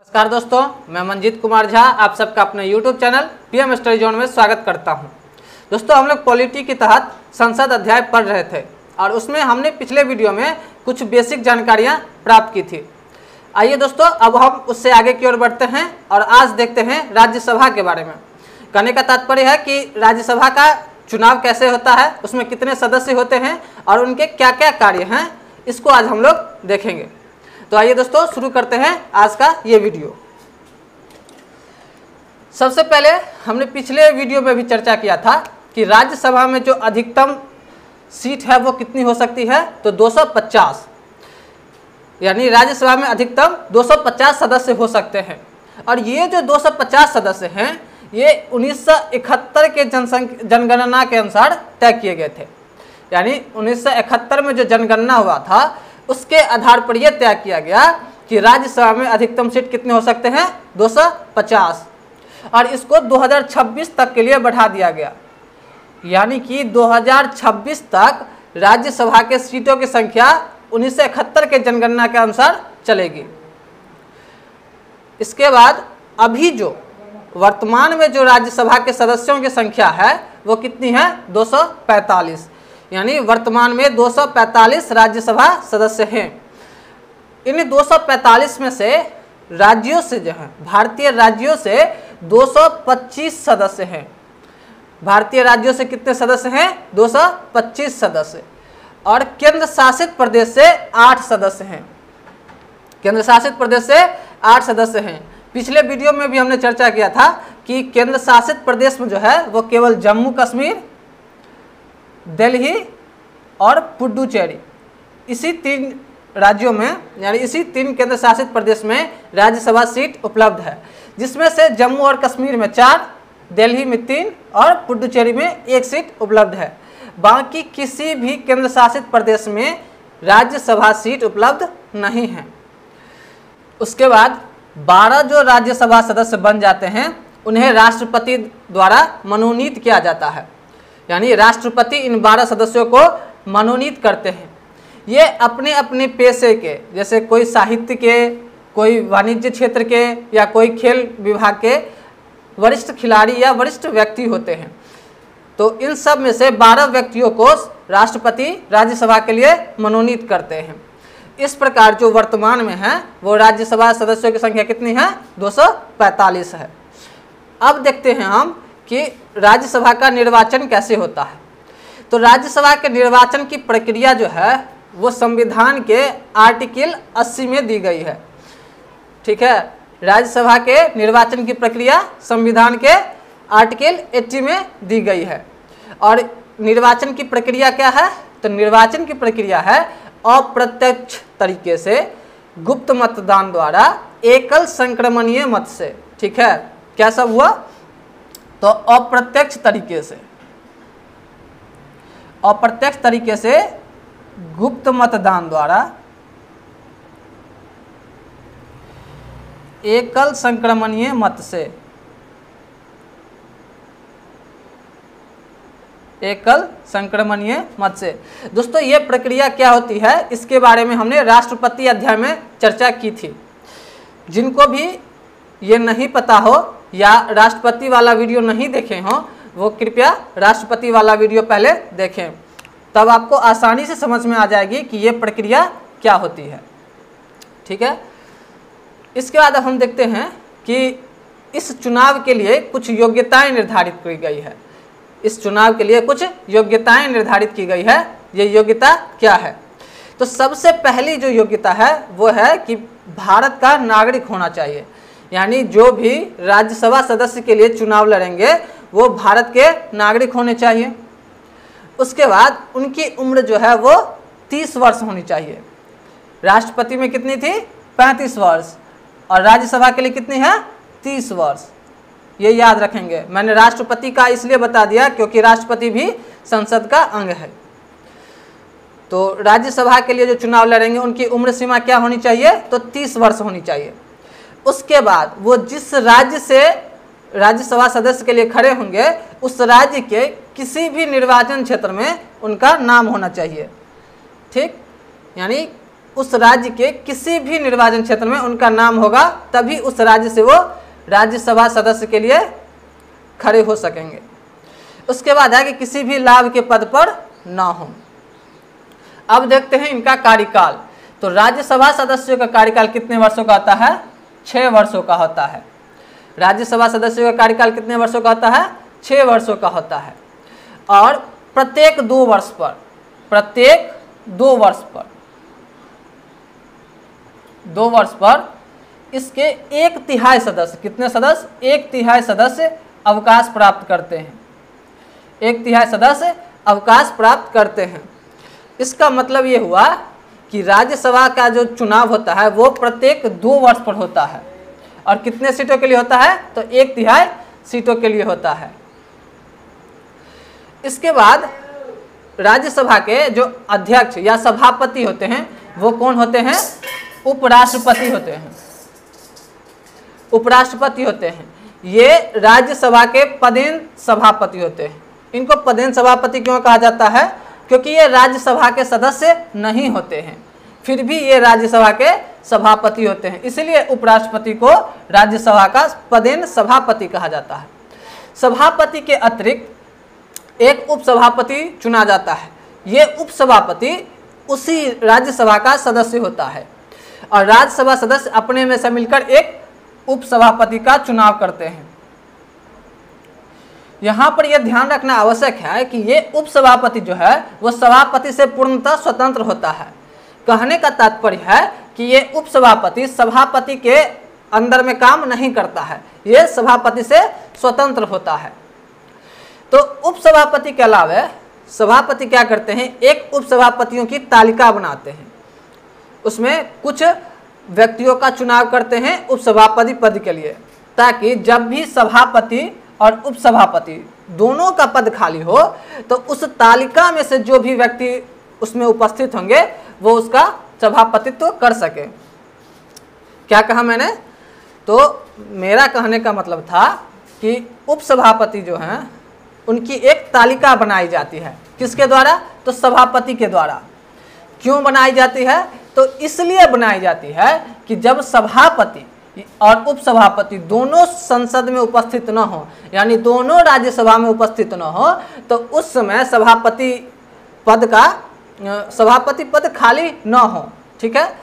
नमस्कार दोस्तों, मैं मंजीत कुमार झा आप सबका अपने YouTube channel PM study zone में स्वागत करता हूं। दोस्तों, हम लोग पॉलिटी के तहत संसद अध्याय पढ़ रहे थे और उसमें हमने पिछले वीडियो में कुछ बेसिक जानकारियां प्राप्त की थी। आइए दोस्तों, अब हम उससे आगे की ओर बढ़ते हैं और आज देखते हैं राज्यसभा के बारे में। कहने का तात्पर्य है कि राज्यसभा का चुनाव कैसे होता है, उसमें कितने सदस्य होते हैं और उनके क्या क्या कार्य हैं, इसको आज हम लोग देखेंगे। तो आइए दोस्तों, शुरू करते हैं आज का ये वीडियो। सबसे पहले हमने पिछले वीडियो में भी चर्चा किया था कि राज्यसभा में जो अधिकतम सीट है वो कितनी हो सकती है, तो 250, यानी राज्यसभा में अधिकतम 250 सदस्य हो सकते हैं। और ये जो 250 सदस्य हैं ये 1971 के जनगणना के अनुसार तय किए गए थे। यानी 1971 में जो जनगणना हुआ था उसके आधार पर यह तय किया गया कि राज्यसभा में अधिकतम सीट कितने हो सकते हैं, 250, और इसको 2026 तक के लिए बढ़ा दिया गया। यानी कि 2026 तक राज्यसभा के सीटों की संख्या 1971 के जनगणना के अनुसार चलेगी। इसके बाद अभी जो वर्तमान में जो राज्यसभा के सदस्यों की संख्या है वो कितनी है, 245, यानी वर्तमान में 245 राज्यसभा सदस्य हैं। इन 245 में से राज्यों से जो है, भारतीय राज्यों से 225 सदस्य हैं। भारतीय राज्यों से कितने सदस्य हैं, 225 सदस्य। और केंद्र शासित प्रदेश से 8 सदस्य हैं। केंद्र शासित प्रदेश से 8 सदस्य हैं। पिछले वीडियो में भी हमने चर्चा किया था कि केंद्र शासित प्रदेश में जो है वो केवल जम्मू कश्मीर, दिल्ली और पुडुचेरी, इसी 3 राज्यों में, यानी इसी 3 केंद्र शासित प्रदेश में राज्यसभा सीट उपलब्ध है, जिसमें से जम्मू और कश्मीर में 4, दिल्ली में 3 और पुडुचेरी में 1 सीट उपलब्ध है। बाकी किसी भी केंद्र शासित प्रदेश में राज्यसभा सीट उपलब्ध नहीं है। उसके बाद 12 जो राज्यसभा सदस्य बन जाते हैं उन्हें राष्ट्रपति द्वारा मनोनीत किया जाता है। यानी राष्ट्रपति इन 12 सदस्यों को मनोनीत करते हैं। ये अपने अपने पेशे के, जैसे कोई साहित्य के, कोई वाणिज्य क्षेत्र के या कोई खेल विभाग के वरिष्ठ खिलाड़ी या वरिष्ठ व्यक्ति होते हैं। तो इन सब में से 12 व्यक्तियों को राष्ट्रपति राज्यसभा के लिए मनोनीत करते हैं। इस प्रकार जो वर्तमान में है वो राज्यसभा सदस्यों की संख्या कितनी है, 245 है। अब देखते हैं हम कि राज्यसभा का निर्वाचन कैसे होता है। तो राज्यसभा के निर्वाचन की प्रक्रिया जो है वो संविधान के आर्टिकल 80 में दी गई है। ठीक है, राज्यसभा के निर्वाचन की प्रक्रिया संविधान के आर्टिकल 80 में दी गई है। और निर्वाचन की प्रक्रिया क्या है, तो निर्वाचन की प्रक्रिया है अप्रत्यक्ष तरीके से गुप्त मतदान द्वारा एकल संक्रमणीय मत से। ठीक है, क्या सब हुआ, तो अप्रत्यक्ष तरीके से गुप्त मतदान द्वारा एकल संक्रमणीय मत से, एकल संक्रमणीय मत से। दोस्तों, ये प्रक्रिया क्या होती है इसके बारे में हमने राष्ट्रपति अध्याय में चर्चा की थी। जिनको भी ये नहीं पता हो या राष्ट्रपति वाला वीडियो नहीं देखे हों वो कृपया राष्ट्रपति वाला वीडियो पहले देखें, तब आपको आसानी से समझ में आ जाएगी कि ये प्रक्रिया क्या होती है। ठीक है, इसके बाद हम देखते हैं कि इस चुनाव के लिए कुछ योग्यताएं निर्धारित की गई है। इस चुनाव के लिए कुछ योग्यताएं निर्धारित की गई है। ये योग्यता क्या है, तो सबसे पहली जो योग्यता है वो है कि भारत का नागरिक होना चाहिए। यानी जो भी राज्यसभा सदस्य के लिए चुनाव लड़ेंगे वो भारत के नागरिक होने चाहिए। उसके बाद उनकी उम्र जो है वो 30 वर्ष होनी चाहिए। राष्ट्रपति में कितनी थी, 35 वर्ष, और राज्यसभा के लिए कितनी है, 30 वर्ष। ये याद रखेंगे। मैंने राष्ट्रपति का इसलिए बता दिया क्योंकि राष्ट्रपति भी संसद का अंग है। तो राज्यसभा के लिए जो चुनाव लड़ेंगे उनकी उम्र सीमा क्या होनी चाहिए, तो 30 वर्ष होनी चाहिए। उसके बाद वो जिस राज्य से राज्यसभा सदस्य के लिए खड़े होंगे उस राज्य के किसी भी निर्वाचन क्षेत्र में उनका नाम होना चाहिए। ठीक, यानी उस राज्य के किसी भी निर्वाचन क्षेत्र में उनका नाम होगा, तभी उस राज्य से वो राज्यसभा सदस्य के लिए खड़े हो सकेंगे। उसके बाद है कि किसी भी लाभ के पद पर ना हो। अब देखते हैं इनका कार्यकाल। तो राज्यसभा सदस्यों का कार्यकाल कितने वर्षों का होता है? 6 वर्षों का होता है। राज्यसभा सदस्यों का कार्यकाल कितने वर्षों का होता है? 6 वर्षों का होता है। और प्रत्येक 2 वर्ष पर, प्रत्येक 2 वर्ष पर इसके 1/3 सदस्य, कितने सदस्य? 1/3 सदस्य अवकाश प्राप्त करते हैं। 1/3 सदस्य अवकाश प्राप्त करते हैं। इसका मतलब ये हुआ कि राज्यसभा का जो चुनाव होता है वो प्रत्येक 2 वर्ष पर होता है। और कितने सीटों के लिए होता है? तो 1/3 सीटों के लिए होता है। इसके बाद राज्यसभा के जो अध्यक्ष या सभापति होते हैं वो कौन होते हैं? उपराष्ट्रपति होते हैं। उपराष्ट्रपति होते हैं। ये राज्यसभा के पदेन सभापति होते हैं। इनको पदेन सभापति क्यों कहा जाता है? क्योंकि ये राज्यसभा के सदस्य नहीं होते हैं, फिर भी ये राज्यसभा के सभापति होते हैं, इसलिए उपराष्ट्रपति को राज्यसभा का पदेन सभापति कहा जाता है। सभापति के अतिरिक्त एक उपसभापति चुना जाता है। ये उपसभापति उसी राज्यसभा का सदस्य होता है और राज्यसभा सदस्य अपने में से मिलकर एक उपसभापति का चुनाव करते हैं। यहाँ पर यह ध्यान रखना आवश्यक है कि ये उपसभापति जो है वो सभापति से पूर्णतः स्वतंत्र होता है। कहने का तात्पर्य है कि ये उपसभापति सभापति के अंदर में काम नहीं करता है, ये सभापति से स्वतंत्र होता है। तो उपसभापति के अलावा सभापति क्या करते हैं? एक उपसभापतियों की तालिका बनाते हैं, उसमें कुछ व्यक्तियों का चुनाव करते हैं उपसभापति पद के लिए, ताकि जब भी सभापति और उपसभापति दोनों का पद खाली हो तो उस तालिका में से जो भी व्यक्ति उसमें उपस्थित होंगे वो उसका सभापतित्व कर सके। क्या कहा मैंने? तो मेरा कहने का मतलब था कि उपसभापति जो हैं उनकी एक तालिका बनाई जाती है। किसके द्वारा? तो सभापति के द्वारा। क्यों बनाई जाती है? तो इसलिए बनाई जाती है कि जब सभापति और उपसभापति दोनों संसद में उपस्थित न हो, यानी दोनों राज्यसभा में उपस्थित न हो, तो उस समय सभापति पद खाली न हो। ठीक है,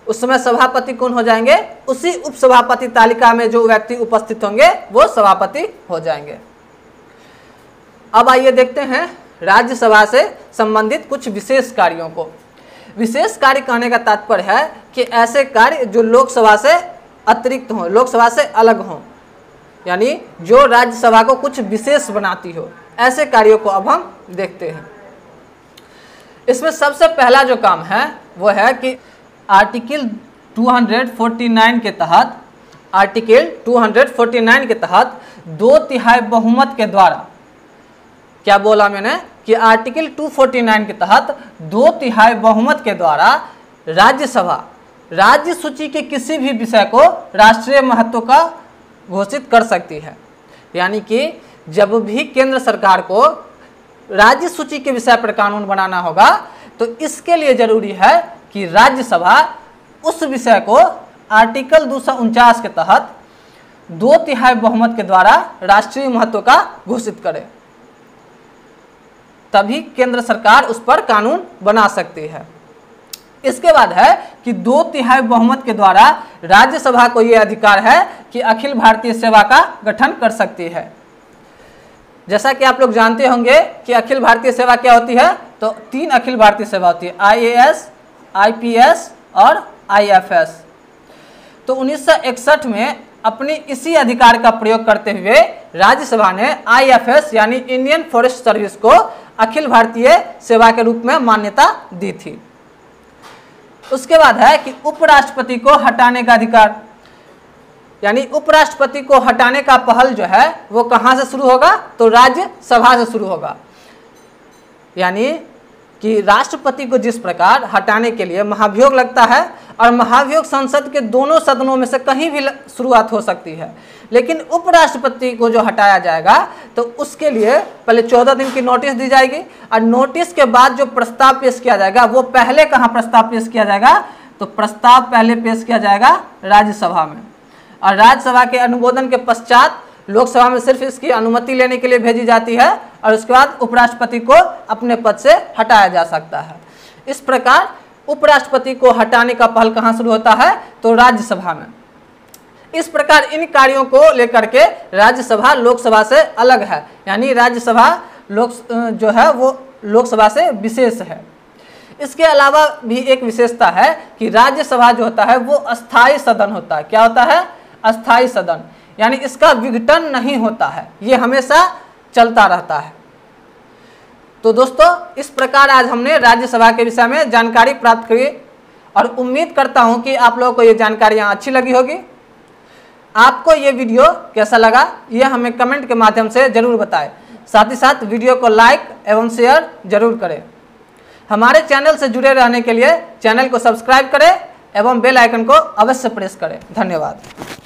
उस समय सभापति कौन हो जाएंगे? उसी उपसभापति तालिका में जो व्यक्ति उपस्थित होंगे वो सभापति हो जाएंगे। अब आइए देखते हैं राज्यसभा से संबंधित कुछ विशेष कार्यों को। विशेष कार्य कहने का तात्पर्य है कि ऐसे कार्य जो लोकसभा से अतिरिक्त हों, लोकसभा से अलग हों, यानी जो राज्यसभा को कुछ विशेष बनाती हो, ऐसे कार्यों को अब हम देखते हैं। इसमें सबसे पहला जो काम है वो है कि आर्टिकल 249 के तहत, आर्टिकल 249 के तहत 2/3 बहुमत के द्वारा, क्या बोला मैंने? कि आर्टिकल 249 के तहत 2/3 बहुमत के द्वारा राज्यसभा राज्य सूची के किसी भी विषय को राष्ट्रीय महत्व का घोषित कर सकती है। यानी कि जब भी केंद्र सरकार को राज्य सूची के विषय पर कानून बनाना होगा तो इसके लिए जरूरी है कि राज्यसभा उस विषय को आर्टिकल 249 के तहत 2/3 बहुमत के द्वारा राष्ट्रीय महत्व का घोषित करे, तभी केंद्र सरकार उस पर कानून बना सकती है। इसके बाद है कि 2/3 बहुमत के द्वारा राज्यसभा को यह अधिकार है कि अखिल भारतीय सेवा का गठन कर सकती है। जैसा कि आप लोग जानते होंगे कि अखिल भारतीय सेवा क्या होती है? तो 3 अखिल भारतीय सेवा होती है, IAS, IPS और IFS। तो 1961 में अपनी इसी अधिकार का प्रयोग करते हुए राज्यसभा ने IFS यानी इंडियन फॉरेस्ट सर्विस को अखिल भारतीय सेवा के रूप में मान्यता दी थी। उसके बाद है कि उपराष्ट्रपति को हटाने का अधिकार, यानी उपराष्ट्रपति को हटाने का पहल जो है वो कहाँ से शुरू होगा? तो राज्यसभा से शुरू होगा। यानी कि राष्ट्रपति को जिस प्रकार हटाने के लिए महाभियोग लगता है और महाभियोग संसद के दोनों सदनों में से कहीं भी शुरुआत हो सकती है, लेकिन उपराष्ट्रपति को जो हटाया जाएगा तो उसके लिए पहले 14 दिन की नोटिस दी जाएगी और नोटिस के बाद जो प्रस्ताव पेश किया जाएगा वो पहले कहाँ प्रस्ताव पेश किया जाएगा? तो प्रस्ताव पहले पेश किया जाएगा राज्यसभा में, और राज्यसभा के अनुमोदन के पश्चात लोकसभा में सिर्फ इसकी अनुमति लेने के लिए भेजी जाती है, और उसके बाद उपराष्ट्रपति को अपने पद से हटाया जा सकता है। इस प्रकार उपराष्ट्रपति को हटाने का पहल कहाँ शुरू होता है, तो राज्यसभा में। इस प्रकार इन कार्यों को लेकर के राज्यसभा लोकसभा से अलग है, यानी राज्यसभा जो है वो लोकसभा से विशेष है। इसके अलावा भी एक विशेषता है कि राज्यसभा जो होता है वो अस्थायी सदन होता है। क्या होता है? अस्थायी सदन, यानी इसका विघटन नहीं होता है, ये हमेशा चलता रहता है। तो दोस्तों, इस प्रकार आज हमने राज्यसभा के विषय में जानकारी प्राप्त की, और उम्मीद करता हूं कि आप लोगों को ये जानकारियां अच्छी लगी होगी। आपको ये वीडियो कैसा लगा ये हमें कमेंट के माध्यम से जरूर बताएं। साथ ही साथ वीडियो को लाइक एवं शेयर जरूर करें। हमारे चैनल से जुड़े रहने के लिए चैनल को सब्सक्राइब करें एवं बेल आइकन को अवश्य प्रेस करें। धन्यवाद।